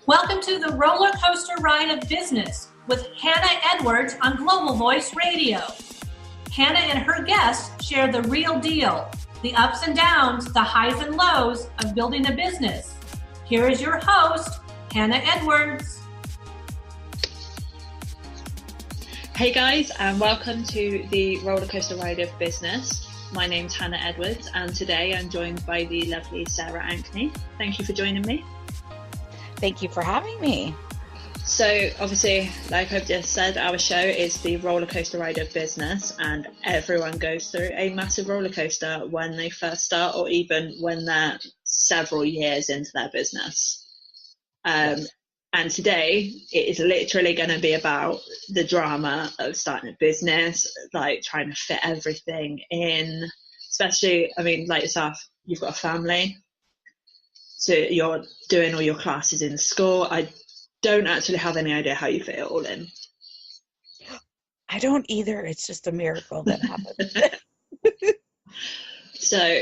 Welcome to the Rollercoaster Ride of Business with Hannah Edwards on Global Voice Radio. Hannah and her guests share the real deal, the ups and downs, the highs and lows of building a business. Here is your host, Hannah Edwards. Hey guys, and welcome to the Rollercoaster Ride of Business. My name's Hannah Edwards, and today I'm joined by the lovely Sarah Ankney. Thank you for joining me. Thank you for having me. So obviously, like I've just said, our show is the Rollercoaster Ride of Business, and everyone goes through a massive roller coaster when they first start, or even when they're several years into their business. Yes. And today it is literally going to be about the drama of starting a business, like trying to fit everything in, especially, I mean, like yourself, you've got a family, so you're doing all your classes in school. I don't actually have any idea how you fit it all in. I don't either. It's just a miracle that happens. So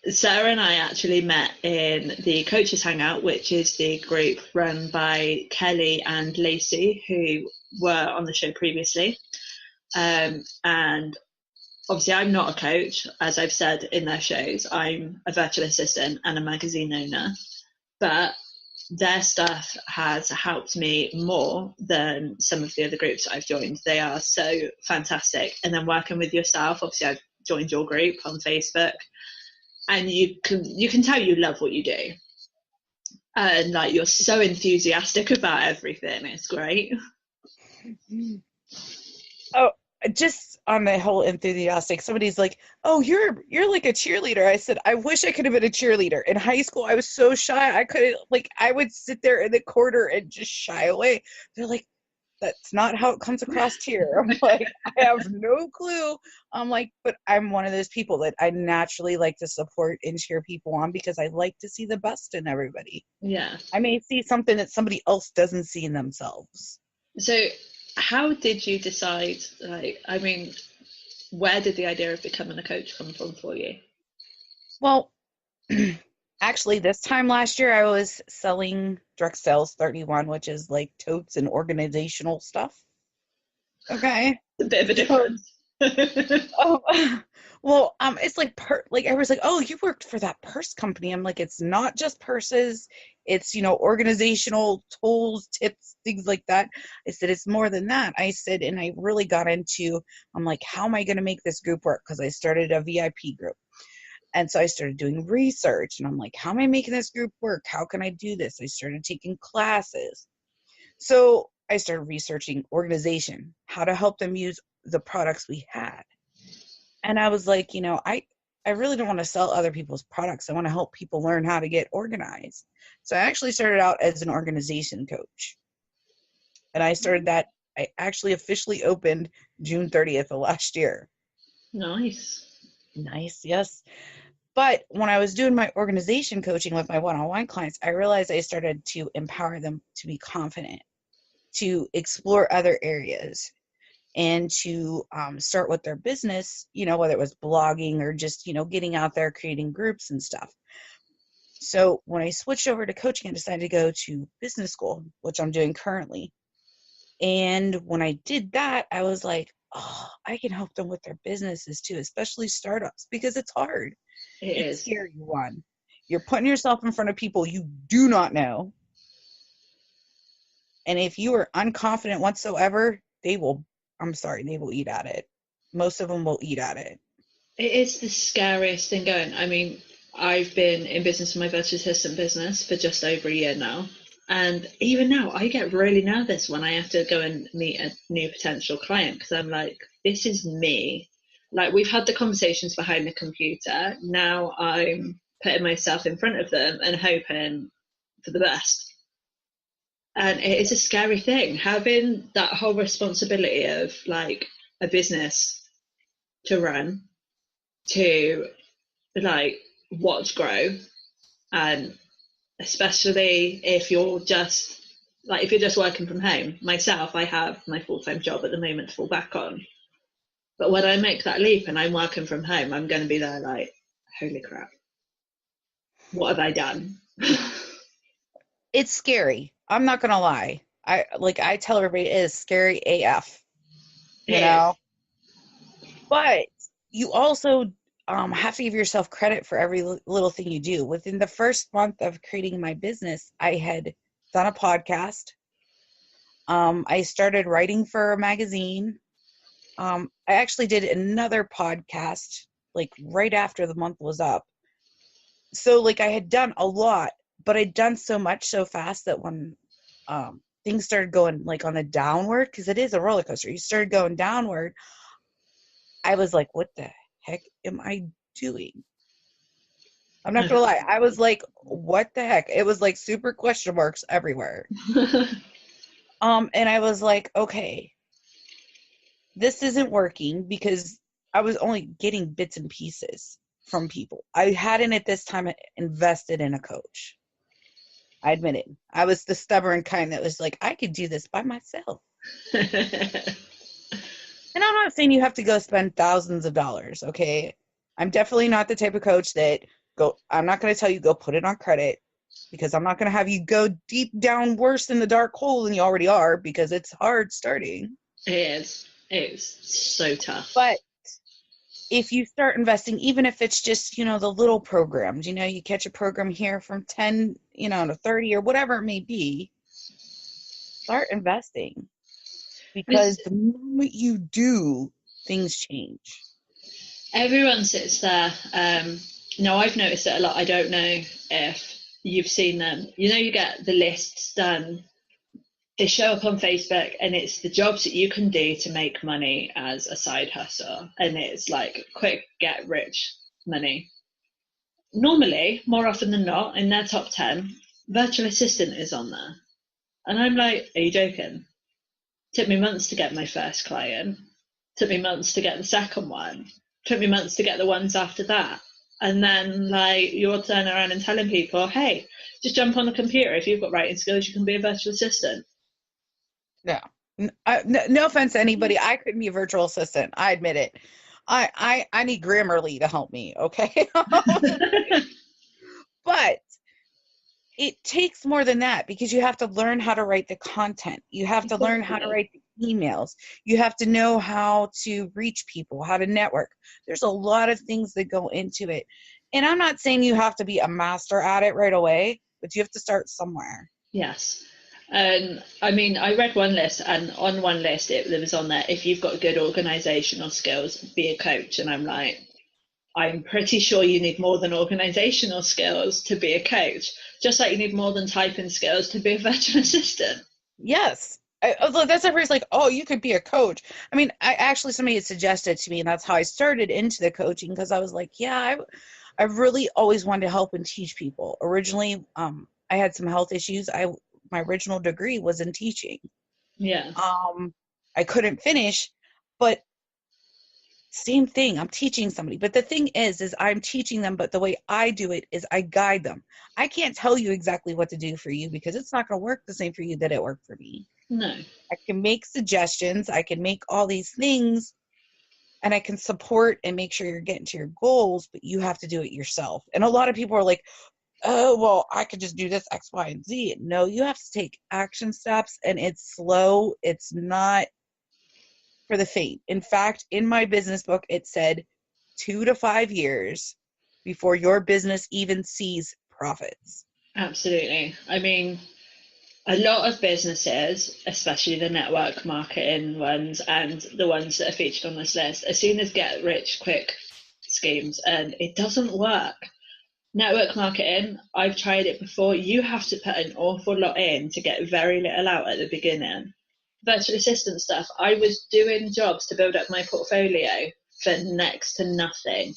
Sarah and I actually met in the Coaches Hangout, which is the group run by Kelly and Lacey, who were on the show previously. And obviously I'm not a coach, as I've said in their shows. I'm a virtual assistant and a magazine owner, but their stuff has helped me more than some of the other groups I've joined. They are so fantastic. And then working with yourself, obviously I've joined your group on Facebook, and you can tell you love what you do, and like you're so enthusiastic about everything. It's great. Oh, just on the whole enthusiastic, somebody's like, oh, you're like a cheerleader. I said, I wish I could have been a cheerleader. In high school, I was so shy. I would sit there in the corner and just shy away. They're like, that's not how it comes across here. I'm like, I have no clue. I'm like, but I'm one of those people that I naturally like to support and cheer people on because I like to see the best in everybody. Yeah. I may see something that somebody else doesn't see in themselves. So how did you decide, like, I mean, where did the idea of becoming a coach come from for you? Well, actually, this time last year, I was selling Direct Sales 31, which is like totes and organizational stuff. Okay. A bit of a difference. It's like, I was like, oh, you worked for that purse company. I'm like, it's not just purses. It's, organizational tools, tips, things like that. I said, it's more than that. I said, and I really got into, I'm like, how am I going to make this group work? Because I started a VIP group. And so I started doing research, and I'm like, how am I making this group work? How can I do this? I started taking classes. So I started researching organization, how to help them use the products we had. And I was like, I really don't want to sell other people's products. I want to help people learn how to get organized. So I actually started out as an organization coach. And I actually officially opened June 30th of last year. Nice, yes. But when I was doing my organization coaching with my one-on-one clients, I realized I started to empower them to be confident, to explore other areas, and to start with their business, whether it was blogging or just, getting out there, creating groups and stuff. So when I switched over to coaching, I decided to go to business school, which I'm doing currently. And when I did that, I was like, oh, I can help them with their businesses too, especially startups, because it's hard. It's scary, one. You're putting yourself in front of people you do not know. And if you are unconfident whatsoever, they will eat at it. Most of them will eat at it. It is the scariest thing going. I mean, I've been in business with my virtual assistant business for just over a year now. And even now, I get really nervous when I have to go and meet a new potential client, because I'm like, this is me. Like, we've had the conversations behind the computer. Now I'm putting myself in front of them and hoping for the best. And it is a scary thing, having that whole responsibility of like a business to run, to like watch grow, and especially if you're just working from home. Myself, I have my full-time job at the moment to fall back on. But when I make that leap and I'm working from home, I'm going to be there like, holy crap, what have I done? It's scary. I'm not gonna lie. I tell everybody it is scary AF, you It know. is. But you also have to give yourself credit for every little thing you do. Within the first month of creating my business, I had done a podcast. I started writing for a magazine. I actually did another podcast like right after the month was up. So like I had done a lot, but I'd done so much so fast that when things started going like on a downward, because it is a roller coaster, you started going downward, I was like, what the heck am I doing? I'm not gonna lie. I was like, what the heck? It was like super question marks everywhere. And I was like, okay, this isn't working because I was only getting bits and pieces from people. I hadn't at this time invested in a coach. I admit it. I was the stubborn kind that was like, I could do this by myself. And I'm not saying you have to go spend thousands of dollars, okay? I'm definitely not the type of coach that I'm not going to tell you go put it on credit, because I'm not going to have you go deep down worse in the dark hole than you already are, because it's hard starting. It is. It's so tough. But if you start investing, even if it's just, the little programs, you catch a program here from 10, to 30 or whatever it may be, start investing. Because the moment you do, things change. Everyone sits there. No, I've noticed it a lot. I don't know if you've seen them. You get the lists done. They show up on Facebook, and it's the jobs that you can do to make money as a side hustle. And it's like quick get rich money. Normally, more often than not, in their top 10, virtual assistant is on there. And I'm like, are you joking? Took me months to get my first client. Took me months to get the second one. Took me months to get the ones after that. And then you're turning around and telling people, hey, just jump on the computer. If you've got writing skills, you can be a virtual assistant. No. No offense to anybody. I couldn't be a virtual assistant. I admit it. I need Grammarly to help me, okay? But it takes more than that, because you have to learn how to write the content. You have to learn how to write the emails. You have to know how to reach people, how to network. There's a lot of things that go into it. And I'm not saying you have to be a master at it right away, but you have to start somewhere. Yes. I read one list, and on one list there was on there, if you've got good organizational skills, be a coach. And I'm like, I'm pretty sure you need more than organizational skills to be a coach, just like you need more than typing skills to be a virtual assistant. Yes. That's everybody's like, oh, you could be a coach. I mean, somebody had suggested to me, and that's how I started into the coaching, because I was like, yeah, I really always wanted to help and teach people. Originally, I had some health issues. My original degree was in teaching. Yeah. I couldn't finish, but same thing. I'm teaching somebody. But the thing is I'm teaching them, but the way I do it is I guide them. I can't tell you exactly what to do for you, because it's not going to work the same for you that it worked for me. No. I can make suggestions. I can make all these things, and I can support and make sure you're getting to your goals, but you have to do it yourself. And a lot of people are like, oh, well, I could just do this X, Y, and Z. No, you have to take action steps, and it's slow. It's not for the faint. In fact, in my business book, it said 2 to 5 years before your business even sees profits. Absolutely. I mean, a lot of businesses, especially the network marketing ones and the ones that are featured on this list, as soon as get rich quick schemes, and it doesn't work. Network marketing, I've tried it before. You have to put an awful lot in to get very little out at the beginning. Virtual assistant stuff, I was doing jobs to build up my portfolio for next to nothing,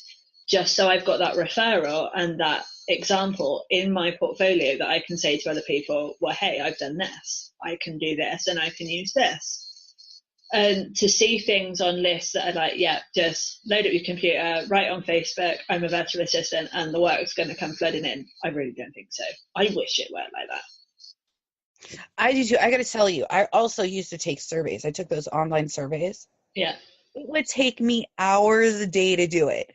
just so I've got that referral and that example in my portfolio that I can say to other people, well, hey, I've done this, I can do this, and I can use this. And to see things on lists that are like, yeah, just load up your computer, write on Facebook, I'm a virtual assistant, and the work's going to come flooding in, I really don't think so. I wish it weren't like that. I do too. I got to tell you, I also used to take surveys. I took those online surveys. Yeah. It would take me hours a day to do it.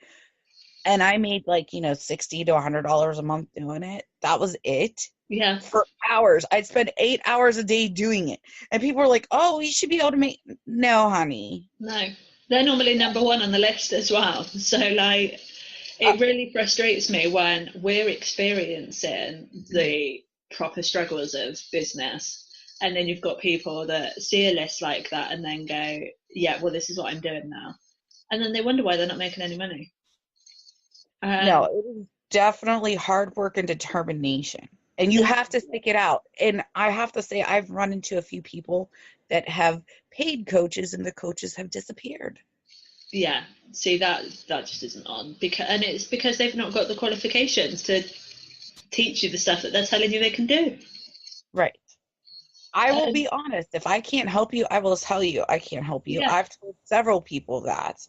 And I made $60 to $100 a month doing it. That was it. Yeah. for hours. I'd spend 8 hours a day doing it. And people are like, oh, you should be able to make, no, honey. No. They're normally number one on the list as well. So like, it really frustrates me when we're experiencing the proper struggles of business, and then you've got people that see a list like that and then go, yeah, well, this is what I'm doing now. And then they wonder why they're not making any money. No, it is definitely hard work and determination. And you have to stick it out. And I have to say, I've run into a few people that have paid coaches and the coaches have disappeared. Yeah, see, that just isn't on, and it's because they've not got the qualifications to teach you the stuff that they're telling you they can do. Right. I will be honest. If I can't help you, I will tell you I can't help you. Yeah. I've told several people that.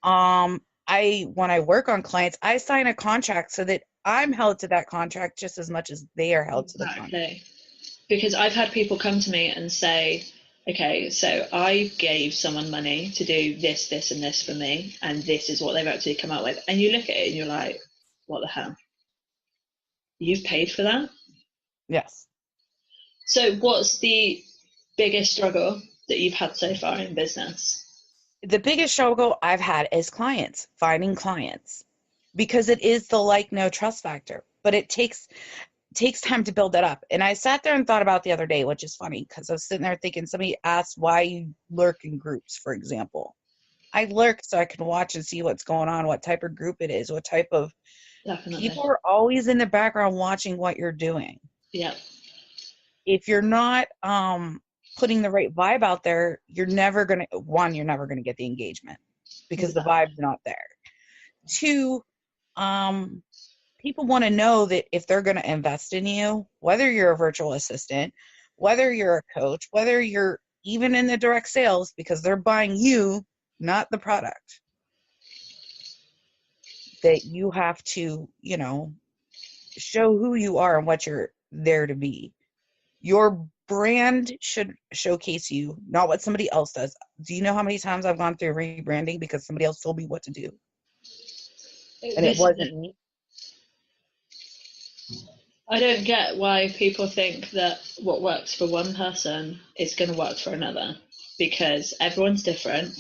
When I work on clients, I sign a contract so that I'm held to that contract just as much as they are held to the contract. Because I've had people come to me and say, okay, so I gave someone money to do this, this, and this for me, and this is what they've actually come out with. And you look at it and you're like, what the hell? You've paid for that? Yes. So what's the biggest struggle that you've had so far in business? The biggest struggle I've had is clients, finding clients, because it is the like, no, trust factor, but it takes time to build that up. And I sat there and thought about the other day, which is funny because I was sitting there thinking, somebody asked why you lurk in groups, for example. I lurk so I can watch and see what's going on, what type of group it is, what type of people are always in the background watching what you're doing. Yeah. If you're not putting the right vibe out there, you're never going to get the engagement because the vibe's not there. 2, people want to know that if they're going to invest in you, whether you're a virtual assistant, whether you're a coach, whether you're even in the direct sales, because they're buying you, not the product, that you have to, show who you are and what you're there to be. Your brand should showcase you, not what somebody else does. Do you know how many times I've gone through rebranding because somebody else told me what to do? And it wasn't me. I don't get why people think that what works for one person is going to work for another, because everyone's different.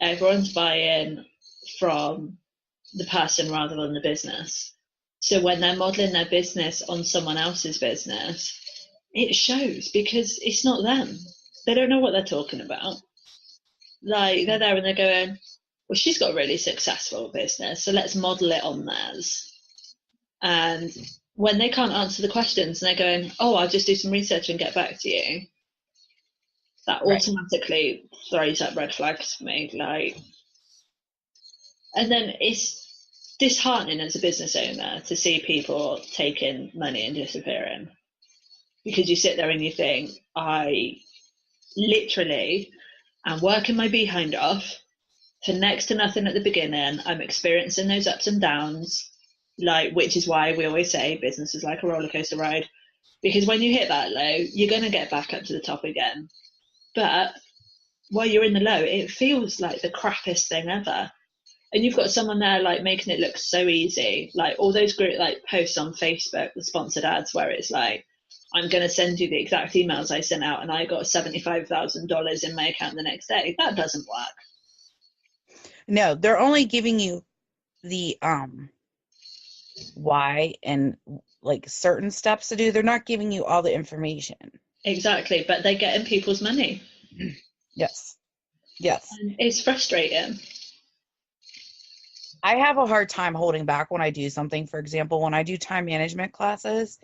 Everyone's buying from the person rather than the business. So when they're modeling their business on someone else's business, it shows because it's not them. They don't know what they're talking about. Like, they're there and they're going, well, she's got a really successful business, so let's model it on theirs. And when they can't answer the questions and they're going, oh, I'll just do some research and get back to you, that automatically throws up red flags for me. Like, and then it's disheartening as a business owner to see people taking money and disappearing, because you sit there and you think, I literally am working my behind off for next to nothing at the beginning. I'm experiencing those ups and downs, like, which is why we always say business is like a roller coaster ride, because when you hit that low, you're going to get back up to the top again. But while you're in the low, it feels like the crappiest thing ever. And you've got someone there like making it look so easy, like all those great like posts on Facebook, the sponsored ads, where it's like, I'm going to send you the exact emails I sent out and I got $75,000 in my account the next day. That doesn't work. No, they're only giving you the why and like certain steps to do. They're not giving you all the information. Exactly, but they're getting people's money. Yes. And it's frustrating. I have a hard time holding back when I do something. For example, when I do time management classes,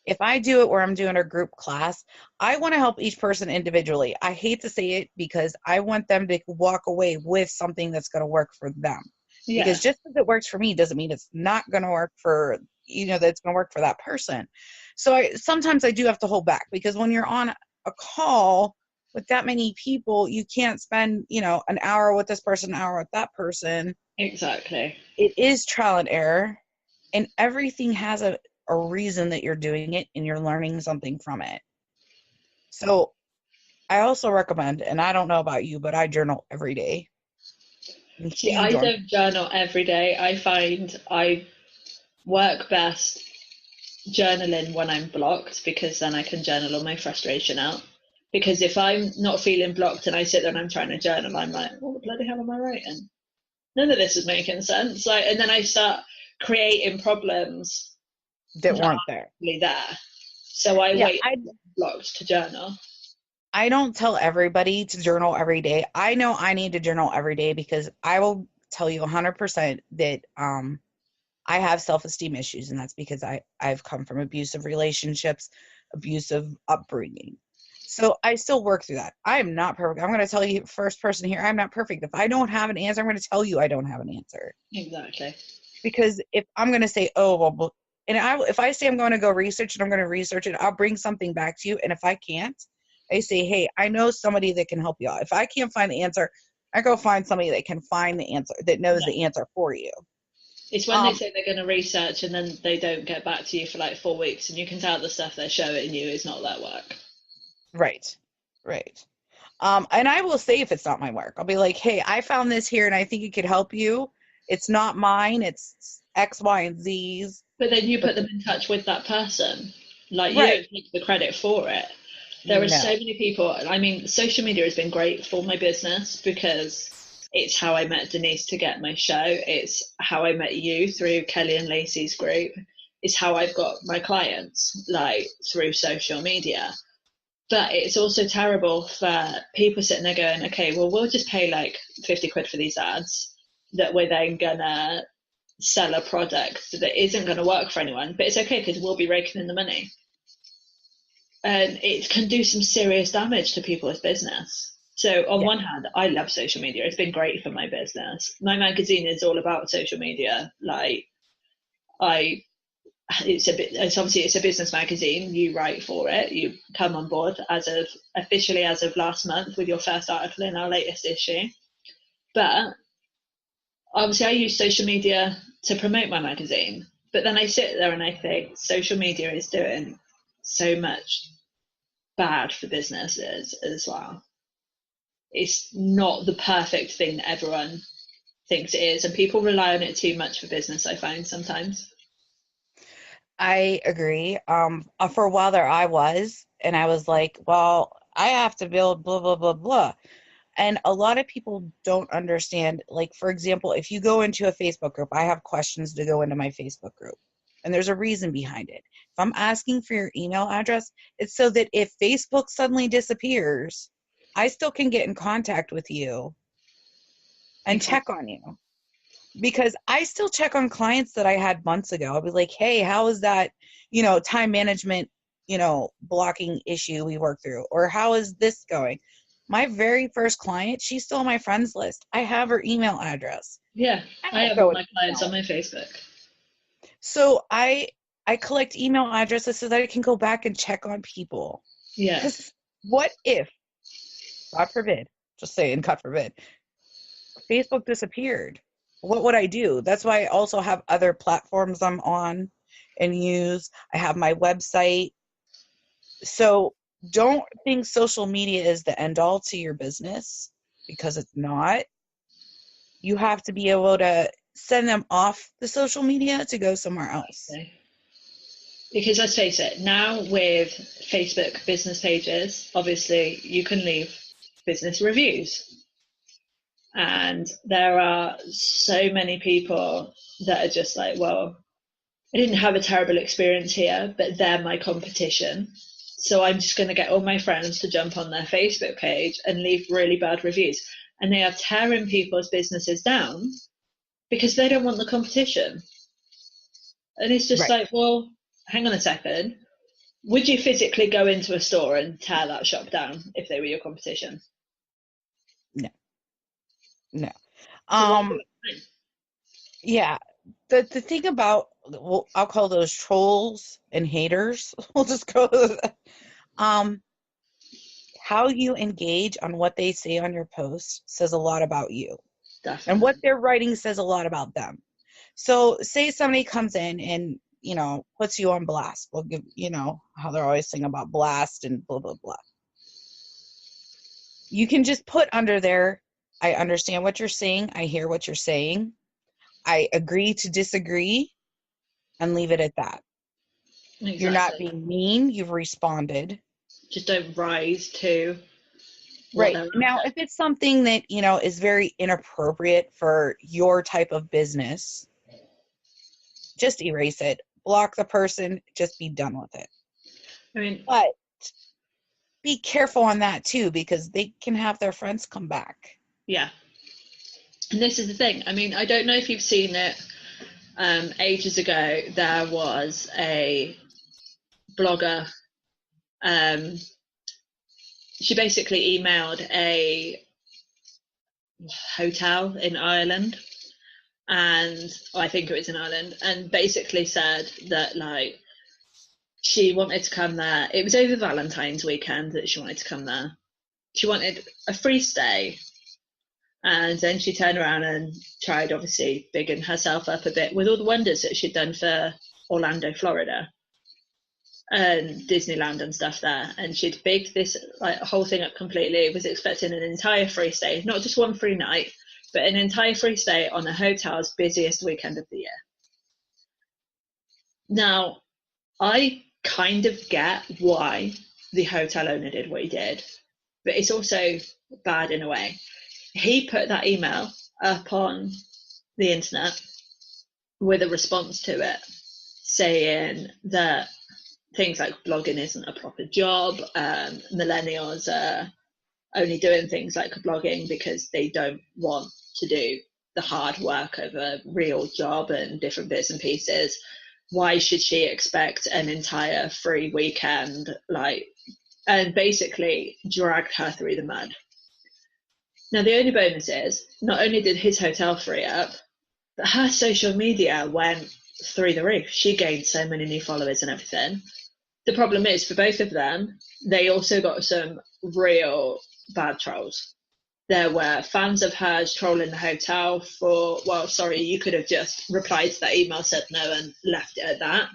if I do it where I'm doing a group class, I want to help each person individually. I hate to say it because I want them to walk away with something that's going to work for them. Yeah. Because just because it works for me doesn't mean it's not going to work for, that it's going to work for that person. So sometimes I do have to hold back, because when you're on a call with that many people, you can't spend, an hour with this person, an hour with that person. Exactly. It is trial and error, and everything has a reason that you're doing it, and you're learning something from it. So I also recommend, and I don't know about you, but I journal every day. See, I don't journal every day. I find I work best journaling when I'm blocked, because then I can journal all my frustration out. Because if I'm not feeling blocked and I sit there and I'm trying to journal, I'm like, what the bloody hell am I writing? None of this is making sense. Like, and then I start creating problems that weren't there. Really there. So I wait blocked to journal. I don't tell everybody to journal every day. I know I need to journal every day because I will tell you 100% that I have self-esteem issues, and that's because I've come from abusive relationships, abusive upbringing. So I still work through that. I am not perfect. I'm going to tell you, first person here, I'm not perfect. If I don't have an answer, I'm going to tell you I don't have an answer. Exactly. Because if I'm going to say, oh, well, and if I say I'm going to go research and I'm going to research it, I'll bring something back to you. And if I can't, I say, hey, I know somebody that can help you out. If I can't find the answer, I go find somebody that can find the answer, that knows the answer for you. It's when they say they're going to research and then they don't get back to you for like 4 weeks, and you can tell the stuff they're showing you is not their work. Right. And I will say if it's not my work, I'll be like, hey, I found this here and I think it could help you. It's not mine. It's X, Y, and Z's. But then you put them in touch with that person. Like, you don't take the credit for it. There are so many people. I mean, social media has been great for my business because it's how I met Denise to get my show. It's how I met you through Kelly and Lacey's group. It's how I've got my clients, like, through social media. But it's also terrible for people sitting there going, okay, well, we'll just pay like 50 quid for these ads that we're then gonna sell a product that isn't going to work for anyone, but it's okay because we'll be raking in the money. And it can do some serious damage to people's business. So on one hand, I love social media. It's been great for my business. My magazine is all about social media. Like, it's a business magazine. You write for it. You come on board officially as of last month with your first article in our latest issue. But obviously I use social media to promote my magazine. But then I sit there and I think social media is doing so much bad for businesses as well. It's not the perfect thing that everyone thinks it is, and people rely on it too much for business, I find sometimes. I agree. For a while there I was like, well, I have to build blah, blah, blah, blah. And a lot of people don't understand, like, for example, if you go into a Facebook group, I have questions to go into my Facebook group. And there's a reason behind it. If I'm asking for your email address, it's so that if Facebook suddenly disappears, I still can get in contact with you and check on you. Because I still check on clients that I had months ago. I'll be like, hey, how is that, time management, blocking issue we worked through? Or how is this going? My very first client, she's still on my friends list. I have her email address. Yeah, I have all my clients on my Facebook. So I collect email addresses so that I can go back and check on people. Yeah. Because what if, God forbid, just saying, God forbid, Facebook disappeared? What would I do? That's why I also have other platforms I'm on and use. I have my website. So don't think social media is the end all to your business, because it's not. You have to be able to send them off the social media to go somewhere else. Okay. Because let's face it, now with Facebook business pages, obviously you can leave business reviews. And there are so many people that are just like, well, I didn't have a terrible experience here, but they're my competition. So I'm just going to get all my friends to jump on their Facebook page and leave really bad reviews. And they are tearing people's businesses down because they don't want the competition. And it's just like, well, hang on a second. Would you physically go into a store and tear that shop down if they were your competition? No. Yeah. The thing about, well, I'll call those trolls and haters. We'll just go to that. How you engage on what they say on your post says a lot about you. Definitely. And what they're writing says a lot about them. So say somebody comes in and, puts you on blast. We'll give, how they're always saying about blast and blah, blah, blah. You can just put under there, I understand what you're saying. I hear what you're saying. I agree to disagree, and leave it at that. Exactly. You're not being mean. You've responded. Just don't rise to Right. Now, if it's something that, is very inappropriate for your type of business, just erase it. Block the person. Just be done with it. I mean, but be careful on that too, because they can have their friends come back. Yeah. And this is the thing. I mean, I don't know if you've seen it. Ages ago, there was a blogger. She basically emailed a hotel in Ireland, and I think it was in Ireland, and basically said that, like, she wanted to come there. It was over Valentine's weekend that she wanted to come there. She wanted a free stay. And then she turned around and tried, obviously, bigging herself up a bit with all the wonders that she'd done for Orlando, Florida, and Disneyland and stuff there. And she'd bigged this whole thing up completely. Was expecting an entire free stay, not just one free night, but an entire free stay on the hotel's busiest weekend of the year. Now, I kind of get why the hotel owner did what he did, but it's also bad in a way. He put that email up on the internet with a response to it, saying that things like blogging isn't a proper job. Millennials are only doing things like blogging because they don't want to do the hard work of a real job and different bits and pieces. Why should she expect an entire free weekend? And basically dragged her through the mud. Now, the only bonus is, not only did his hotel free up, but her social media went through the roof. She gained so many new followers and everything. The problem is, for both of them, they also got some real bad trolls. There were fans of hers trolling the hotel for, well, sorry, you could have just replied to that email, said no, and left it at that.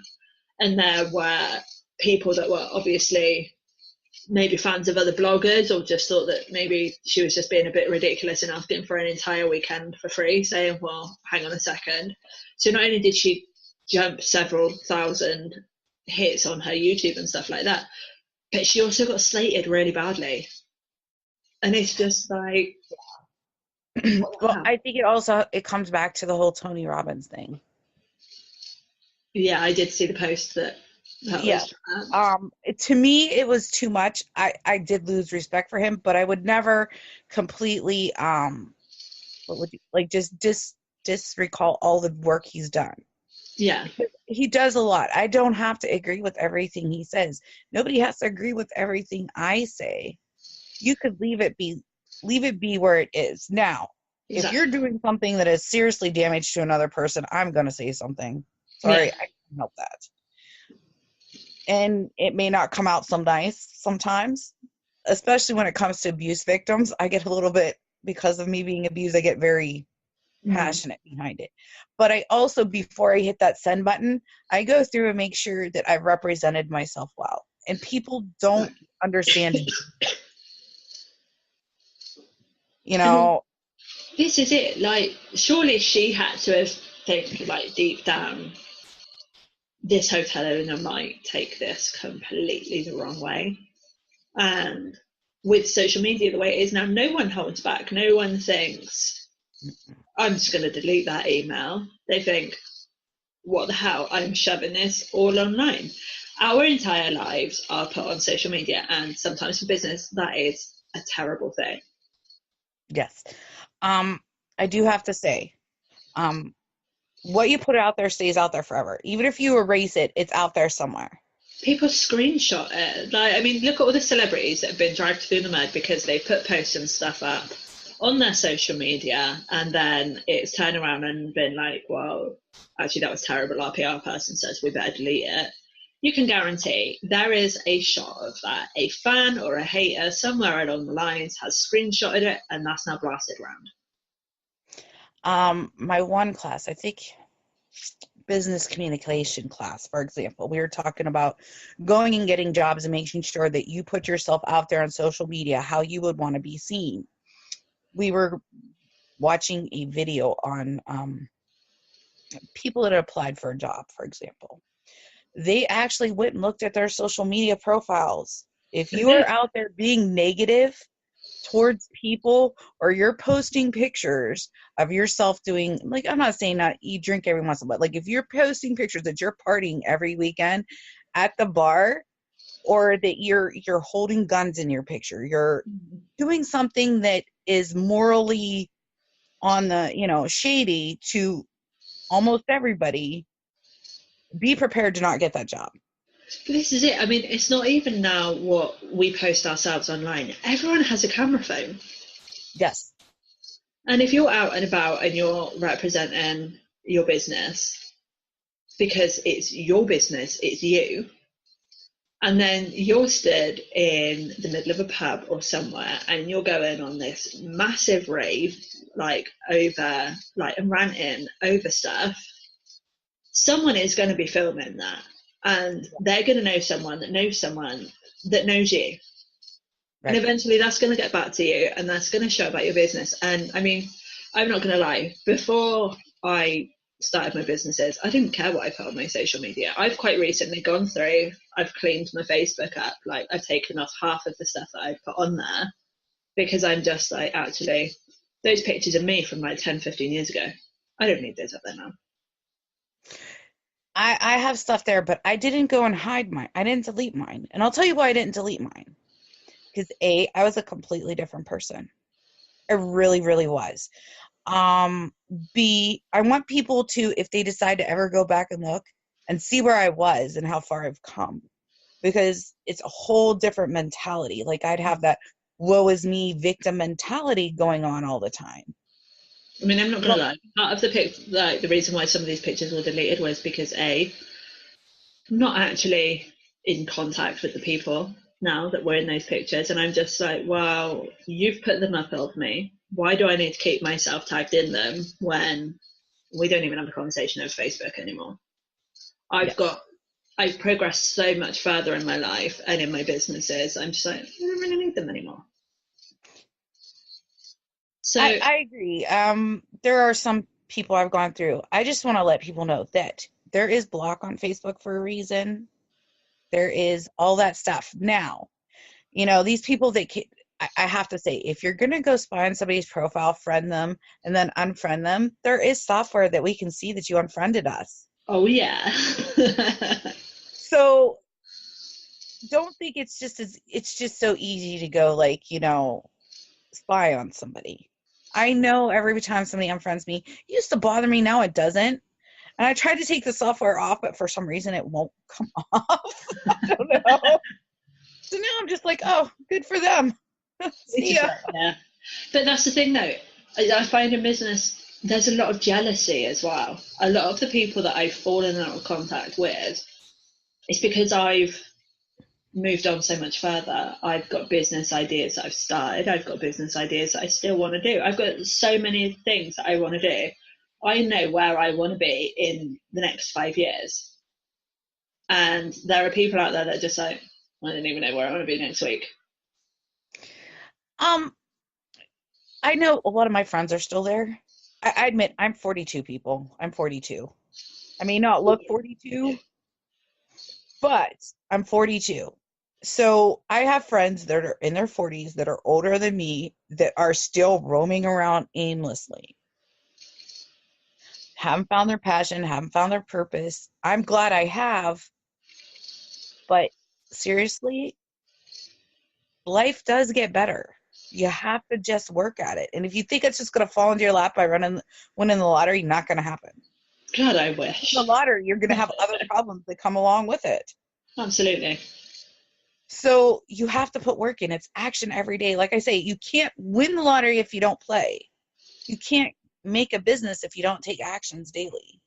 And there were people that were obviously maybe fans of other bloggers, or just thought that maybe she was just being a bit ridiculous and asking for an entire weekend for free, saying, well, hang on a second. So not only did she jump several thousand hits on her YouTube and stuff like that, but she also got slated really badly. And it's just like, well, I think it comes back to the whole Tony Robbins thing. Yeah, I did see the post that was. To me, it was too much. I did lose respect for him, but I would never completely disrecall all the work he's done. Yeah, he does a lot. I don't have to agree with everything he says. Nobody has to agree with everything I say. You could leave it be where it is. Now, exactly. If you're doing something that is seriously damage to another person, I'm going to say something. Sorry, yeah. I can't help that. And it may not come out so nice sometimes, especially when it comes to abuse victims. I get a little bit, because of me being abused, I get very passionate behind it. But I also, before I hit that send button, I go through and make sure that I've represented myself well. And people don't understand. This is it. Like, surely she had to have think, like, deep down, this hotel owner might take this completely the wrong way. And with social media the way it is now, no one holds back. No one thinks, I'm just going to delete that email. They think, what the hell? I'm shoving this all online. Our entire lives are put on social media, and sometimes for business, that is a terrible thing. Yes. I do have to say, what you put out there stays out there forever. Even if you erase it, it's out there somewhere. People screenshot it. Look at all the celebrities that have been dragged through the mud because they put posts and stuff up on their social media, and then it's turned around and been like, well, actually that was terrible. Our PR person says we better delete it. You can guarantee there is a shot of that. A fan or a hater somewhere along the lines has screenshotted it, and that's now blasted around. My one class, I think business communication class, for example, we were talking about going and getting jobs and making sure that you put yourself out there on social media, how you would want to be seen. We were watching a video on people that applied for a job, for example. they actually went and looked at their social media profiles. If you are out there being negative towards people, or you're posting pictures of yourself doing, like, I'm not saying not you drink every once in a while, like if you're posting pictures that you're partying every weekend at the bar, or that you're holding guns in your picture, you're doing something that is morally on the, shady to almost everybody, be prepared to not get that job. But this is it. I mean, it's not even now what we post ourselves online. Everyone has a camera phone. Yes. And if you're out and about and you're representing your business, because it's your business, it's you, and then you're stood in the middle of a pub or somewhere and you're going on this massive rave, like over, like, and ranting over stuff, someone is going to be filming that. And they're going to know someone that knows someone that knows you. Right. And eventually that's going to get back to you, and that's going to show about your business. And I mean, I'm not going to lie, before I started my businesses, I didn't care what I put on my social media. I've quite recently gone through, I've cleaned my Facebook up, like I've taken off half of the stuff that I put on there, because I'm just like, actually, those pictures of me from like 10, 15 years ago, I don't need those up there now. I have stuff there, but I didn't go and hide mine. I didn't delete mine. And I'll tell you why I didn't delete mine. Because A, I was a completely different person. I really, really was. B, I want people to, if they decide to ever go back and look and see where I was and how far I've come. Because it's a whole different mentality. Like, I'd have that woe is me victim mentality going on all the time. I mean, I'm not going to lie. Part of the reason why some of these pictures were deleted was because A, I'm not actually in contact with the people now that were in those pictures, and I'm just like, wow, you've put them up of me. Why do I need to keep myself tagged in them when we don't even have a conversation over Facebook anymore? I've progressed so much further in my life and in my businesses. I'm just like, I don't really need them anymore. So I agree. There are some people I've gone through. I just want to let people know that there is block on Facebook for a reason. There is all that stuff. Now, these people that I have to say, if you're going to go spy on somebody's profile, friend them, and then unfriend them, there is software that we can see that you unfriended us. Oh, yeah. So don't think it's just so easy to go, like, spy on somebody. I know every time somebody unfriends me, it used to bother me, now it doesn't. And I tried to take the software off, but for some reason it won't come off. I don't know. So now I'm just like, oh, good for them. See ya. Yeah. But that's the thing, though. I find in business, there's a lot of jealousy as well. A lot of the people that I've fallen out of contact with, it's because I've moved on so much further. I've got business ideas that I've started. I've got business ideas that I still want to do. I've got so many things that I want to do. I know where I want to be in the next 5 years. And there are people out there that are just like, I don't even know where I want to be next week. I know a lot of my friends are still there. I admit, I'm 42, people. I'm 42. I may not look 42, but I'm 42. So I have friends that are in their 40s that are older than me that are still roaming around aimlessly. Haven't found their passion, haven't found their purpose. I'm glad I have. But seriously, life does get better. You have to just work at it. And if you think it's just going to fall into your lap by winning the lottery, not going to happen. God, I wish. The lottery, you're going to have other problems that come along with it. Absolutely. So you have to put work in. It's action every day. Like I say, you can't win the lottery if you don't play. You can't make a business if you don't take actions daily.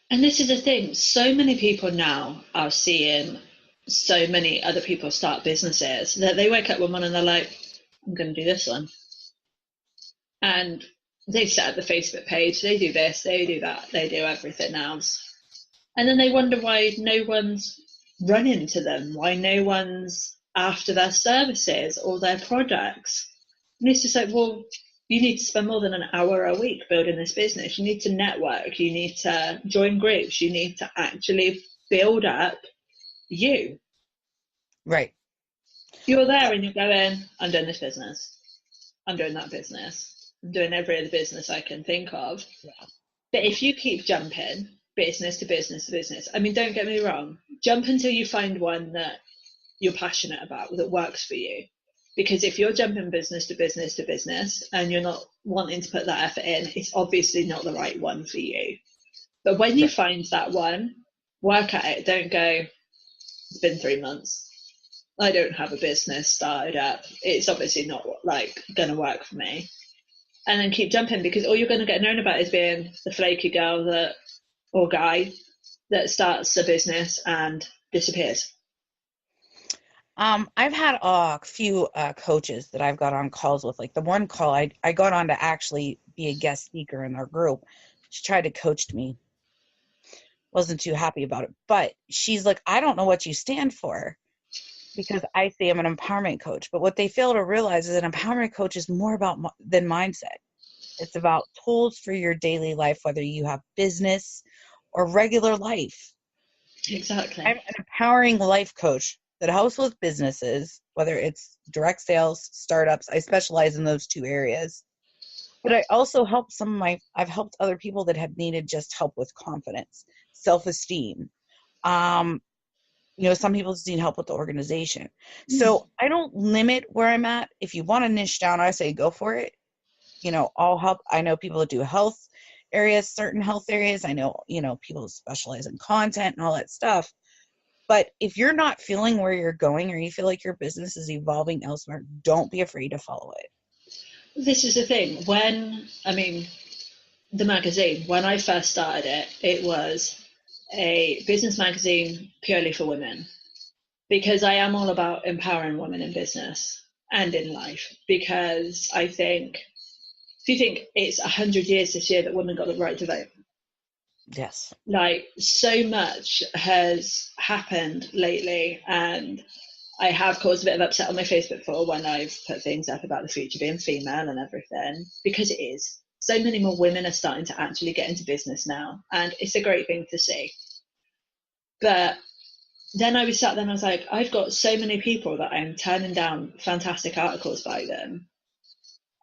And this is the thing. So many people now are seeing so many other people start businesses that they wake up one morning and they're like, I'm going to do this one. And they set up the Facebook page. They do this, they do that, they do everything else. And then they wonder why no one's running to them, why no one's after their services or their products. And it's just like, well, you need to spend more than an hour a week building this business. You need to network. You need to join groups. You need to actually build up you. Right. You're there and you're going, I'm doing this business. I'm doing that business. I'm doing every other business I can think of. Yeah. But if you keep jumping business to business to business, I mean, don't get me wrong, jump until you find one that you're passionate about, that works for you. Because if you're jumping business to business to business and you're not wanting to put that effort in, it's obviously not the right one for you. But when you find that one, work at it. Don't go, it's been 3 months. I don't have a business started up. It's obviously not like going to work for me. And then keep jumping, because all you're going to get known about is being the flaky girl that, or guy that starts a business and disappears. I've had a few coaches that I've got on calls with. Like the one call I got on to actually be a guest speaker in their group. She tried to coach me. Wasn't too happy about it. But she's like, I don't know what you stand for, because I say I'm an empowerment coach. But what they fail to realize is an empowerment coach is more about than mindset. It's about tools for your daily life, whether you have business or regular life. Exactly. I'm an empowering life coach that helps with businesses, whether it's direct sales, startups. I specialize in those two areas. But I also help I've helped other people that have needed just help with confidence, self-esteem. Some people just need help with the organization. So I don't limit where I'm at. If you want to niche down, I say go for it. I'll help. I know people that do health areas, certain health areas. I know, people specialize in content and all that stuff. But if you're not feeling where you're going, or you feel like your business is evolving elsewhere, don't be afraid to follow it. This is the thing. The magazine, when I first started it, it was a business magazine purely for women, because I am all about empowering women in business and in life. Because I think, if you think it's 100 years this year that women got the right to vote. Yes. Like, so much has happened lately, and I have caused a bit of upset on my Facebook for when I've put things up about the future being female and everything, because it is. So many more women are starting to actually get into business now, and it's a great thing to see. But then I was sat there and I was like, I've got so many people that I'm turning down fantastic articles by them,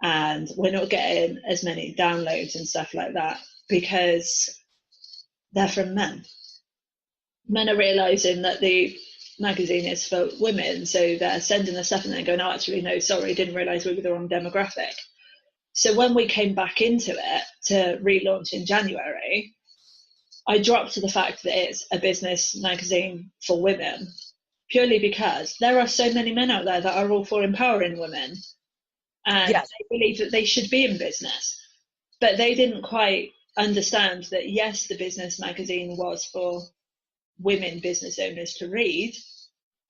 and we're not getting as many downloads and stuff like that because they're from men. Men are realizing that the magazine is for women, so they're sending the stuff and then going, oh, actually, no, sorry, didn't realize we were the wrong demographic. So when we came back into it to relaunch in January, I dropped to the fact that it's a business magazine for women, purely because there are so many men out there that are all for empowering women, and yes, they believe that they should be in business. But they didn't quite understand that, yes, the business magazine was for women business owners to read,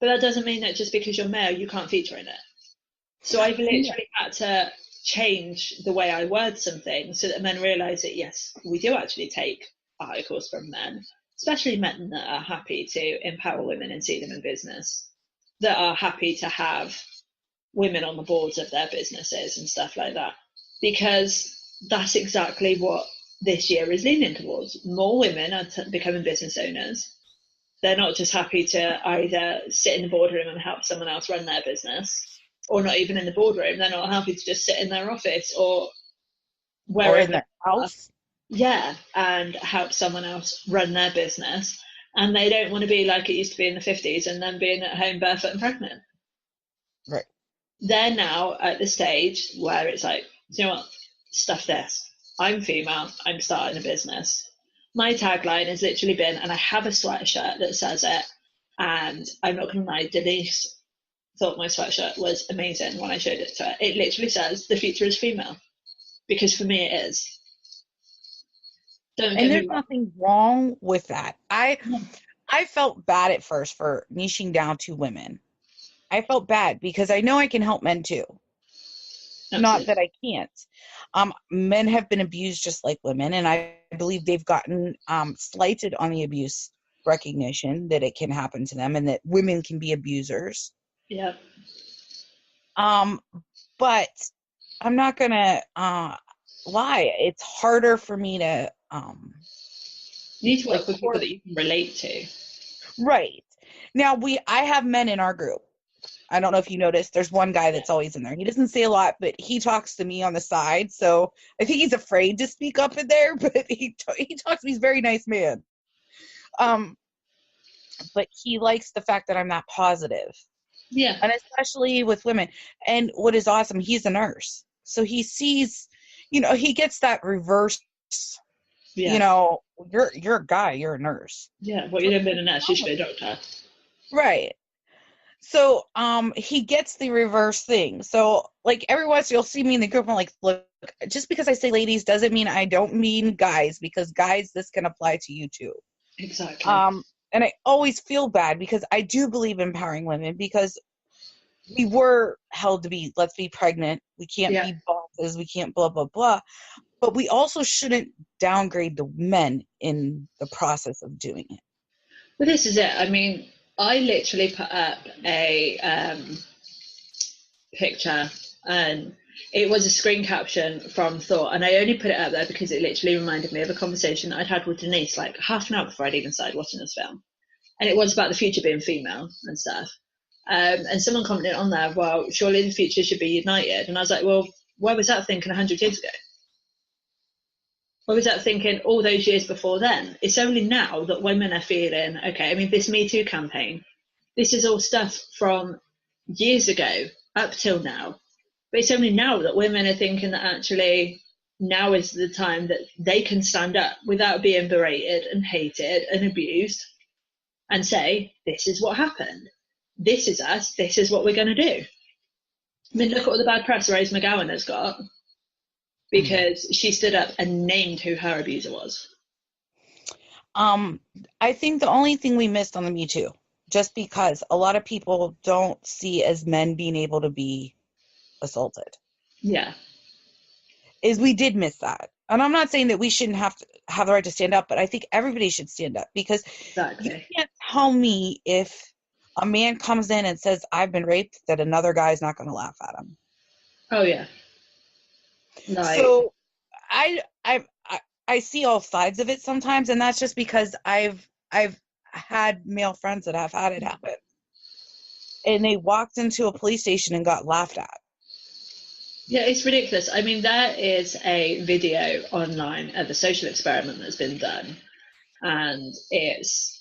but that doesn't mean that just because you're male, you can't feature in it. So I've literally had to change the way I word something so that men realise that, yes, we do actually take articles from men, especially men that are happy to empower women and see them in business, that are happy to have women on the boards of their businesses and stuff like that, because that's exactly what this year is leaning towards. More women are becoming business owners. They're not just happy to either sit in the boardroom and help someone else run their business, or not even in the boardroom. They're not happy to just sit in their office or wherever, or in their house. Yeah, and help someone else run their business. And they don't want to be like it used to be in the 50s and then being at home barefoot and pregnant. Right. They're now at the stage where it's like, you know what, stuff this. I'm female, I'm starting a business. My tagline has literally been, and I have a sweatshirt that says it, and I'm not going to lie, Denise thought my sweatshirt was amazing when I showed it to her. It literally says, the future is female, because for me it is. And there's nothing wrong with that. I felt bad at first for niching down to women. I felt bad because I know I can help men too. Absolutely. Not that I can't. Men have been abused just like women, and I believe they've gotten slighted on the abuse recognition that it can happen to them and that women can be abusers. Yeah. But I'm not gonna lie. It's harder for me to you need to work with people that you can relate to. Right. Now I have men in our group. I don't know if you noticed, there's one guy that's always in there. He doesn't say a lot, but he talks to me on the side. So I think he's afraid to speak up in there, but he talks to me. He's a very nice man. But he likes the fact that I'm that positive. Yeah. And especially with women. And what is awesome, he's a nurse. So he sees, he gets that reverse, you're a guy, you're a nurse. Yeah, well, you don't been a nurse, you should be a doctor. Right. So he gets the reverse thing. So like every once you'll see me in the group, I'm like, look, just because I say ladies doesn't mean I don't mean guys, because guys, this can apply to you too. Exactly. And I always feel bad because I do believe in empowering women, because we were held to be, let's be pregnant. We can't be bosses. We can't blah, blah, blah. But we also shouldn't downgrade the men in the process of doing it. Well, this is it. I mean, I literally put up a picture, and it was a screen caption from Thought, and I only put it up there because it literally reminded me of a conversation I'd had with Denise like half an hour before I'd even started watching this film, and it was about the future being female and stuff. And someone commented on there, well, surely the future should be united. And I was like, well, where was that thinking 100 years ago? Where was that thinking all those years before then? It's only now that women are feeling, okay, I mean, this Me Too campaign, this is all stuff from years ago up till now. But it's only now that women are thinking that actually now is the time that they can stand up without being berated and hated and abused and say, this is what happened. This is us. This is what we're going to do. I mean, look at all the bad press Rose McGowan has got because she stood up and named who her abuser was. I think the only thing we missed on the Me Too, just because a lot of people don't see as men being able to be assaulted. Yeah. Is we did miss that. And I'm not saying that we shouldn't have to have the right to stand up, but I think everybody should stand up, because you can't tell me if a man comes in and says, I've been raped, that another guy's not going to laugh at him. Oh, yeah. So I see all sides of it sometimes, and that's just because I've had male friends that have had it happen. And they walked into a police station and got laughed at. Yeah, it's ridiculous. I mean, there is a video online of a social experiment that's been done. And it's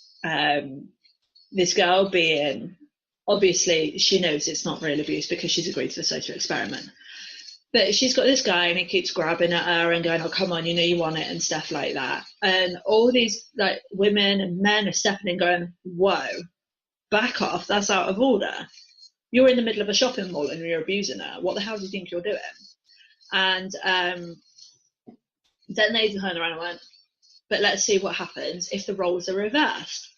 this girl being, obviously, she knows it's not real abuse because she's agreed to the social experiment. But she's got this guy and he keeps grabbing at her and going, oh, come on, you want it and stuff like that. And all these like women and men are stepping in going, whoa, back off, that's out of order. You're in the middle of a shopping mall and you're abusing her. What the hell do you think you're doing? And then they turned around and went, but let's see what happens if the roles are reversed.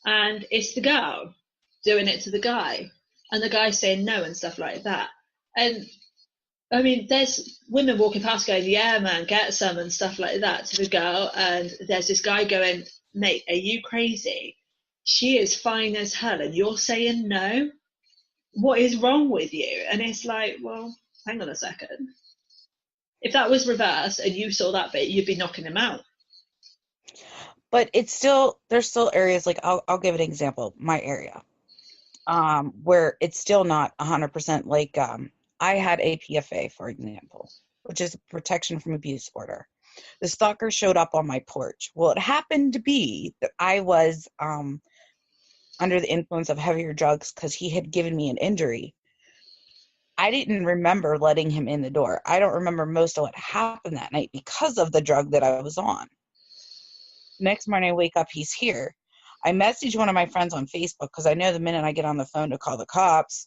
And it's the girl doing it to the guy and the guy saying no and stuff like that. And I mean, there's women walking past going, yeah, man, get some and stuff like that to the girl. And there's this guy going, mate, are you crazy? She is fine as hell and you're saying no? What is wrong with you? And it's like, well, hang on a second. If that was reversed and you saw that bit, you'd be knocking him out. But it's still, there's still areas like, I'll give an example, my area, where it's still not 100% like, I had APFA, for example, which is protection from abuse order. The stalker showed up on my porch. Well, it happened to be that I was under the influence of heavier drugs because he had given me an injury. I didn't remember letting him in the door. I don't remember most of what happened that night because of the drug that I was on. Next morning I wake up, he's here. I messaged one of my friends on Facebook because I know the minute I get on the phone to call the cops,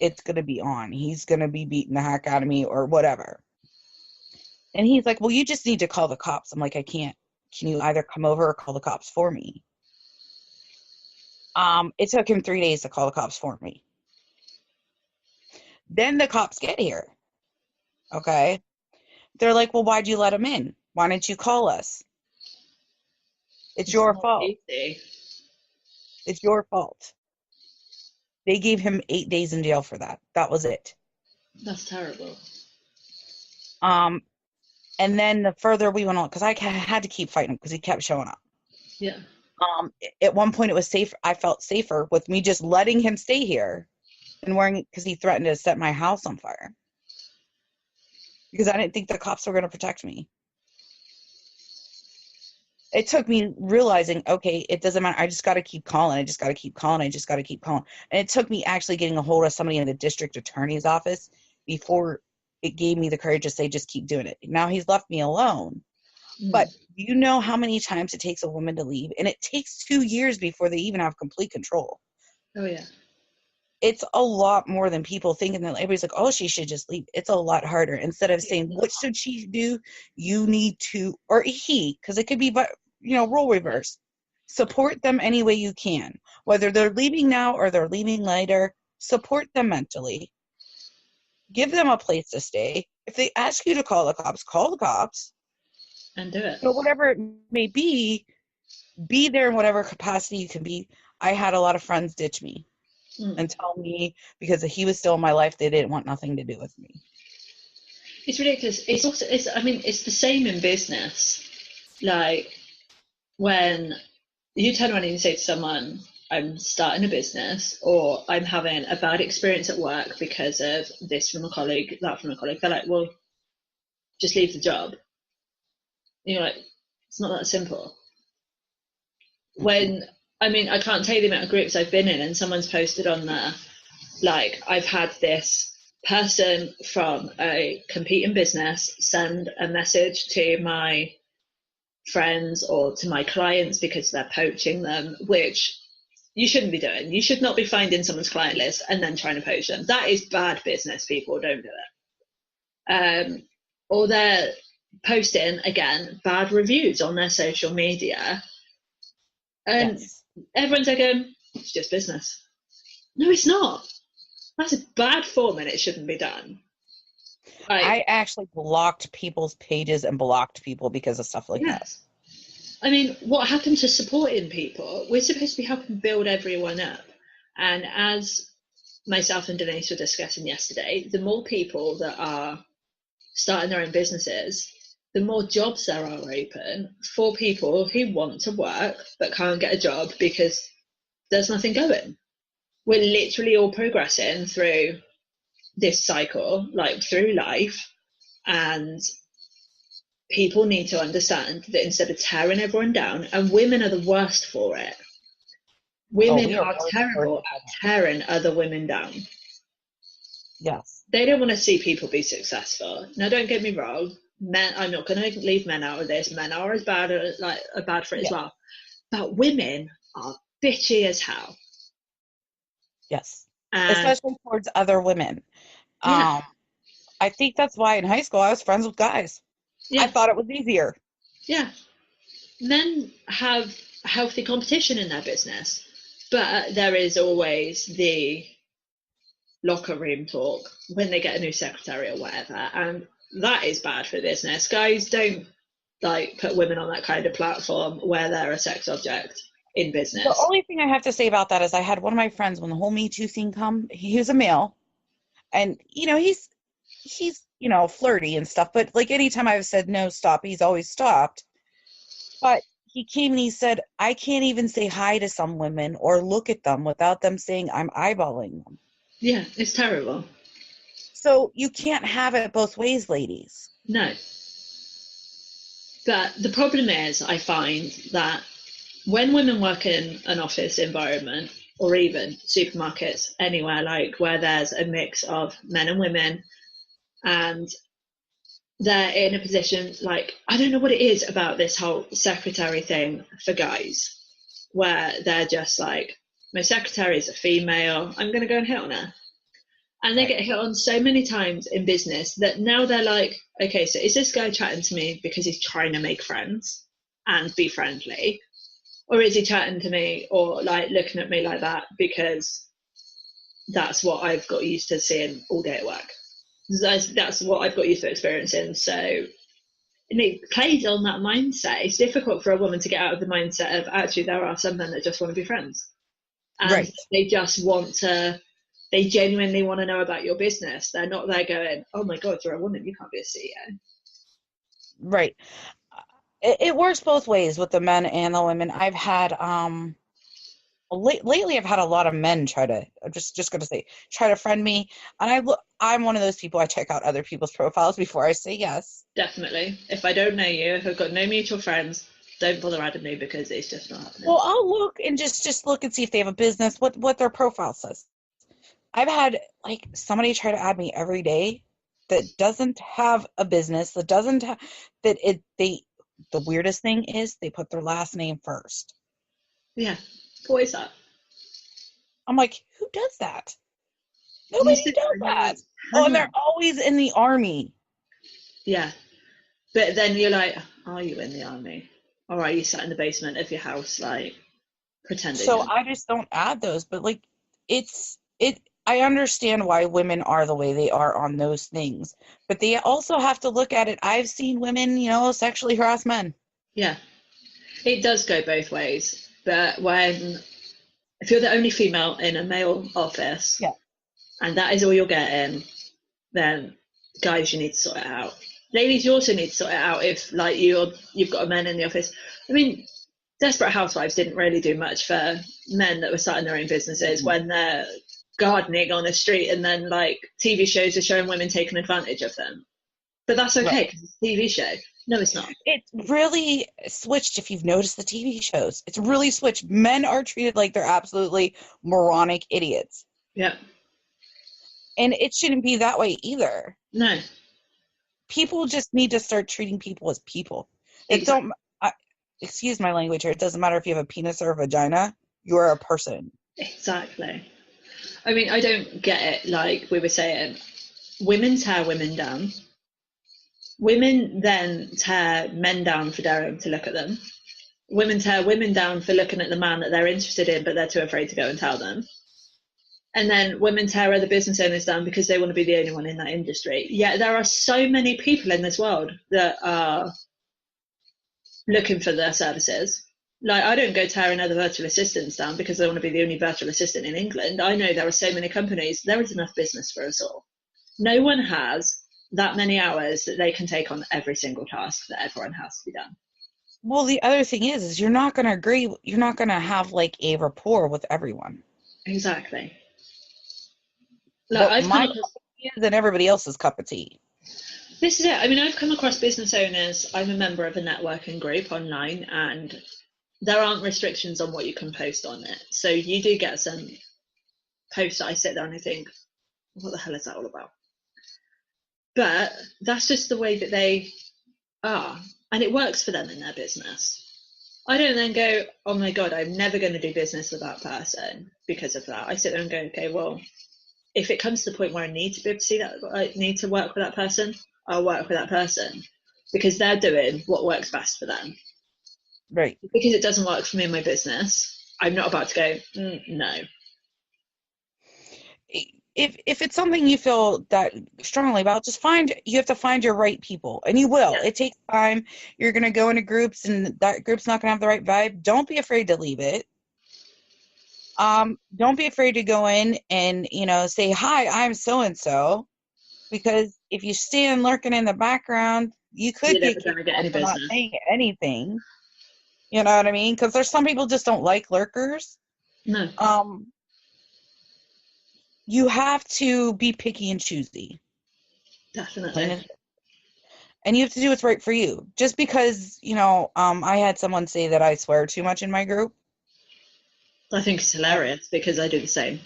it's going to be on. He's going to be beating the heck out of me or whatever. And he's like, well, you just need to call the cops. I'm like, I can't. Can you either come over or call the cops for me? It took him 3 days to call the cops for me. Then the cops get here. Okay. They're like, well, why'd you let him in? Why didn't you call us? It's your fault. Easy. It's your fault. They gave him 8 days in jail for that. That was it. That's terrible. And then the further we went on, because I had to keep fighting him because he kept showing up. Yeah. At one point it was safe. I felt safer with me just letting him stay here and wearing, because he threatened to set my house on fire because I didn't think the cops were going to protect me. It took me realizing, okay, it doesn't matter. I just got to keep calling. I just got to keep calling. I just got to keep calling. And it took me actually getting a hold of somebody in the district attorney's office before it gave me the courage to say, just keep doing it. Now he's left me alone. But you know how many times it takes a woman to leave? And it takes 2 years before they even have complete control. Oh, yeah. It's a lot more than people think. And then everybody's like, oh, she should just leave. It's a lot harder. Instead of saying, what should she do? You need to, or he, because it could be, role reverse. Support them any way you can. Whether they're leaving now or they're leaving later, support them mentally. Give them a place to stay. If they ask you to call the cops. And do it. Whatever it may be there in whatever capacity you can be. I had a lot of friends ditch me and tell me because he was still in my life, they didn't want nothing to do with me. It's ridiculous. It's the same in business. Like, when you turn around and you say to someone, I'm starting a business, or I'm having a bad experience at work because of this from a colleague, that from a colleague, they're like, well, just leave the job. And you're like, it's not that simple. I can't tell you the amount of groups I've been in and someone's posted on there, like, I've had this person from a competing business send a message to my friends or to my clients because they're poaching them, which you shouldn't be doing. You should not be finding someone's client list and then trying to poach them. That is bad business, people. Don't do it. Or they're posting, again, bad reviews on their social media. And everyone's like, it's just business. No, it's not. That's a bad form and it shouldn't be done. I actually blocked people's pages and blocked people because of stuff like that. I mean, what happened to supporting people? We're supposed to be helping build everyone up. And as myself and Denise were discussing yesterday, the more people that are starting their own businesses, the more jobs there are open for people who want to work but can't get a job because there's nothing going. We're literally all progressing through this cycle, like through life, and people need to understand that instead of tearing everyone down, and women are the worst for it. Women are terrible at tearing other women down. Yes. They don't want to see people be successful. Now, don't get me wrong. Men, I'm not going to leave men out of this. Men are as bad, bad for it as well. But women are bitchy as hell. Yes. Especially towards other women. Yeah. I think that's why in high school I was friends with guys. Yeah. I thought it was easier. Yeah. Men have healthy competition in their business, but there is always the locker room talk when they get a new secretary or whatever, and that is bad for business. Guys don't put women on that kind of platform where they're a sex object in business. The only thing I have to say about that is I had one of my friends when the whole Me Too thing come. He was a male, and he's flirty and stuff. But like anytime I've said no, stop, he's always stopped. But he came and he said, I can't even say hi to some women or look at them without them saying I'm eyeballing them. Yeah, it's terrible. So you can't have it both ways, ladies. No. But the problem is, I find that when women work in an office environment or even supermarkets, anywhere where there's a mix of men and women, and they're in a position, I don't know what it is about this whole secretary thing for guys, where they're just like, my secretary is a female, I'm going to go and hit on her. And they get hit on so many times in business that now they're like, okay, so is this guy chatting to me because he's trying to make friends and be friendly? Or is he chatting to me or looking at me like that because that's what I've got used to seeing all day at work? That's what I've got used to experiencing. So and it plays on that mindset. It's difficult for a woman to get out of the mindset of actually there are some men that just want to be friends. And they just want to, they genuinely want to know about your business. They're not there going, oh my God, you're a woman, you can't be a CEO. Right. it works both ways with the men and the women. I've had lately I've had a lot of men try to, I'm just gonna say, try to friend me, and I'm one of those people, I check out other people's profiles before I say yes. Definitely. If I don't know you, if I've got no mutual friends, don't bother adding me because it's just not happening. Well, I'll look and just look and see if they have a business, what their profile says. I've had like somebody try to add me every day that doesn't have a business, that doesn't have, the weirdest thing is they put their last name first. Yeah. What is that? I'm like, who does that? Nobody does that. Oh, and they're always in the army. Yeah. But then you're like, are you in the army? Or are you sat in the basement of your house, like, pretending? So I just don't add those. But, like, I understand why women are the way they are on those things. But they also have to look at it. I've seen women, sexually harass men. Yeah. It does go both ways. But if you're the only female in a male office, yeah, and that is all you're getting, then guys, you need to sort it out. Ladies, you also need to sort it out if, like, you've got a man in the office. I mean, Desperate Housewives didn't really do much for men that were starting their own businesses when they're gardening on the street, and then, like, TV shows are showing women taking advantage of them. But that's okay because it's a TV show. No, it's not. It's really switched, if you've noticed the TV shows. It's really switched. Men are treated like they're absolutely moronic idiots. Yeah. And it shouldn't be that way either. No. People just need to start treating people as people. Exactly. Excuse my language here. It doesn't matter if you have a penis or a vagina. You're a person. Exactly. I mean, I don't get it. Like we were saying, women tear women down. Women then tear men down for daring to look at them. Women tear women down for looking at the man that they're interested in, but they're too afraid to go and tell them. And then women tear other business owners down because they want to be the only one in that industry. Yet there are so many people in this world that are looking for their services. Like, I don't go tearing other virtual assistants down because I want to be the only virtual assistant in England. I know there are so many companies. There is enough business for us all. No one has that many hours that they can take on every single task that everyone has to be done. Well, the other thing is you're not going to agree. You're not going to have, like, a rapport with everyone. Exactly. Like, my cup of tea is and everybody else's cup of tea. This is it. I mean, I've come across business owners. I'm a member of a networking group online, and there aren't restrictions on what you can post on it. So you do get some posts that I sit there and I think, what the hell is that all about? But that's just the way that they are, and it works for them in their business. I don't then go, oh my God, I'm never going to do business with that person because of that. I sit there and go, okay, well, if it comes to the point where I need to be able to see that, I need to work with that person, I'll work with that person because they're doing what works best for them. Right. Because it doesn't work for me in my business, I'm not about to go, no. If it's something you feel that strongly about, you have to find your right people, and you will. Yeah. It takes time. You're going to go into groups, and that group's not going to have the right vibe. Don't be afraid to leave it. Don't be afraid to go in and, say, hi, I'm so-and-so, because if you stand lurking in the background, you could get any business. Not saying anything. You know what I mean? Because there's some people just don't like lurkers. No. You have to be picky and choosy. Definitely. And you have to do what's right for you. Just because, I had someone say that I swear too much in my group. I think it's hilarious because I do the same.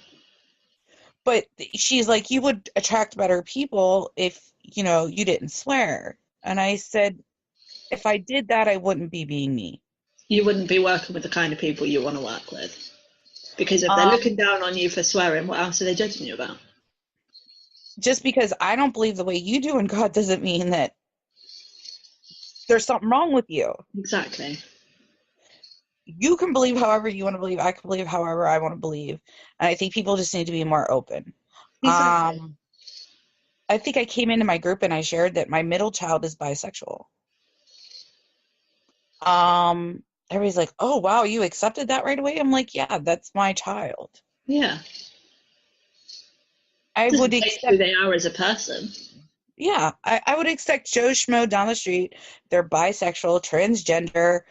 But she's like, you would attract better people if, you didn't swear. And I said, if I did that, I wouldn't be being me. You wouldn't be working with the kind of people you want to work with. Because if they're looking down on you for swearing, what else are they judging you about? Just because I don't believe the way you do in God doesn't mean that there's something wrong with you. Exactly. You can believe however you want to believe. I can believe however I want to believe. And I think people just need to be more open. Exactly. I think I came into my group and I shared that my middle child is bisexual. Everybody's like, oh, wow, you accepted that right away? I'm like, yeah, that's my child. Yeah. I would accept who they are as a person. Yeah, I would expect Joe Schmo down the street. They're bisexual, transgender.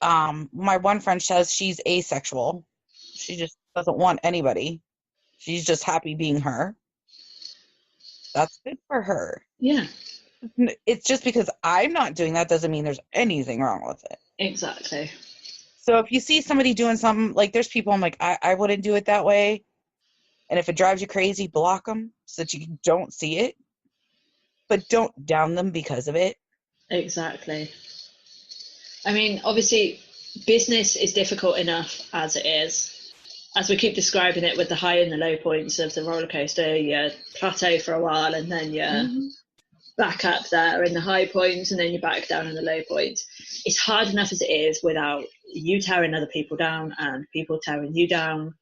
My one friend says she's asexual. She just doesn't want anybody. She's just happy being her. That's good for her. Yeah. It's just because I'm not doing that doesn't mean there's anything wrong with it. Exactly. So if you see somebody doing something, like there's people I'm like, I wouldn't do it that way. And if it drives you crazy, block them so that you don't see it. But don't down them because of it. Exactly. I mean, obviously, business is difficult enough as it is. As we keep describing it with the high and the low points of the roller coaster, you plateau for a while and then you're back up there in the high points and then you're back down in the low points. It's hard enough as it is without you tearing other people down and people tearing you down.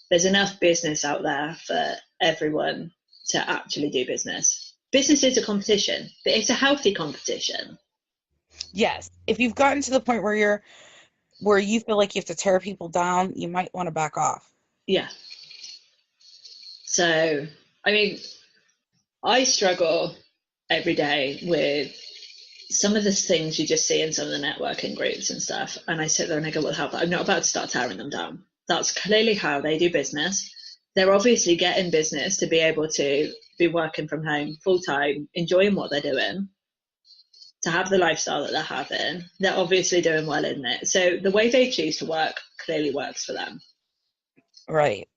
There's enough business out there for everyone to actually do business. Business is a competition, but it's a healthy competition. Yes. If you've gotten to the point where you feel like you have to tear people down, you might want to back off. Yeah. So, I mean, I struggle every day with some of the things you just see in some of the networking groups and stuff. And I sit there and I go, well, how about, I'm not about to start tearing them down. That's clearly how they do business. They're obviously getting business to be able to be working from home full time, enjoying what they're doing, to have the lifestyle that they're having. They're obviously doing well in it. So the way they choose to work clearly works for them. Right.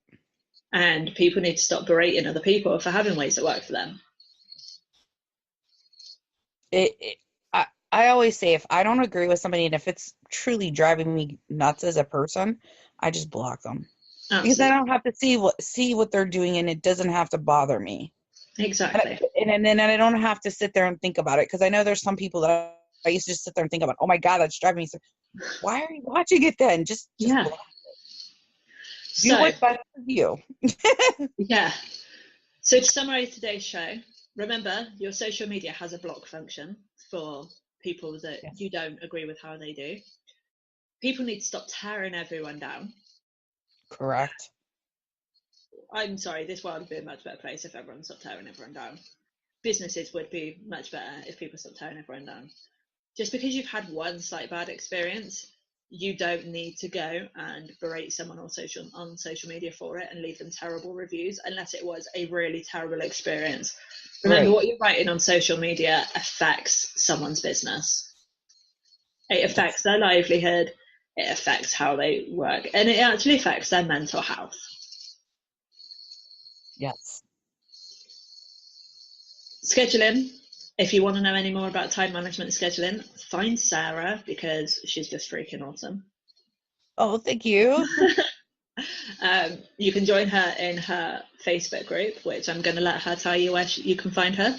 And people need to stop berating other people for having ways that work for them. I always say if I don't agree with somebody and if it's truly driving me nuts as a person, I just block them. Absolutely. Because I don't have to see what they're doing and it doesn't have to bother me. Exactly. And then I don't have to sit there and think about it because I know there's some people that I used to just sit there and think about, oh my God, that's driving me so. Why are you watching it then? Just yeah. Block it. Do what's best for you. Yeah. So to summarize today's show, remember your social media has a block function for people that you don't agree with how they do. People need to stop tearing everyone down. Correct. I'm sorry, this world would be a much better place if everyone stopped tearing everyone down. Businesses would be much better if people stopped tearing everyone down. Just because you've had one slight bad experience, you don't need to go and berate someone on social media for it and leave them terrible reviews unless it was a really terrible experience. Remember, what you're writing on social media affects someone's business. It affects their livelihood. It affects how they work. And it actually affects their mental health. Yes. Scheduling. If you want to know any more about time management scheduling, find Sarah because she's just freaking awesome. Oh, thank you. You can join her in her Facebook group, which I'm going to let her tell you where you can find her.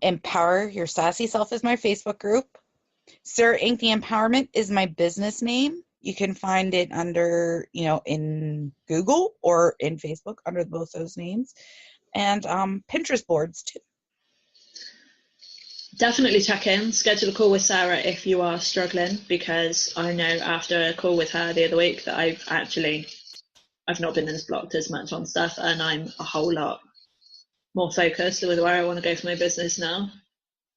Empower Your Sassy Self is my Facebook group. Sarah Ankney Empowerment is my business name. You can find it under, in Google or in Facebook under both those names. And Pinterest boards too. Definitely check in, schedule a call with Sarah if you are struggling, because I know after a call with her the other week that I've not been as blocked as much on stuff, and I'm a whole lot more focused with where I want to go for my business now.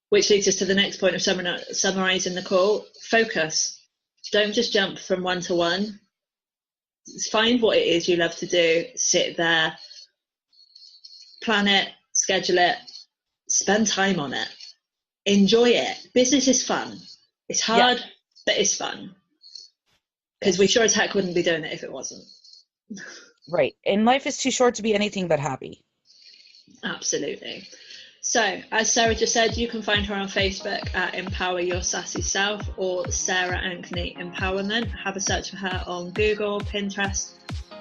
Which leads us to the next point of summarizing the call. Focus. Don't just jump from one to one. Find what it is you love to do, sit there, plan it, schedule it, spend time on it. Enjoy it. Business is fun. It's hard, but it's fun. Because we sure as heck wouldn't be doing it if it wasn't. Right. And life is too short to be anything but happy. Absolutely. So, as Sarah just said, you can find her on Facebook at Empower Your Sassy Self or Sarah Ankney Empowerment. Have a search for her on Google, Pinterest,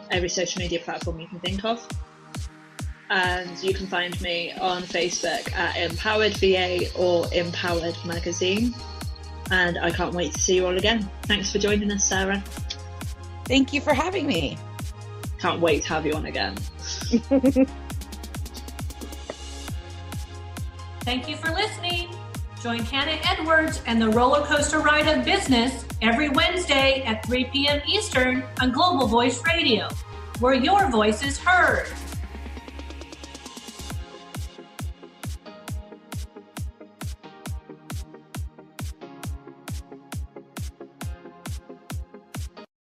every social media platform you can think of. And you can find me on Facebook at Empowered VA or Empowered Magazine. And I can't wait to see you all again. Thanks for joining us, Sarah. Thank you for having me. Can't wait to have you on again. Thank you for listening. Join Hannah Edwards and the Rollercoaster Ride of Business every Wednesday at 3 p.m. Eastern on Global Voice Radio, where your voice is heard.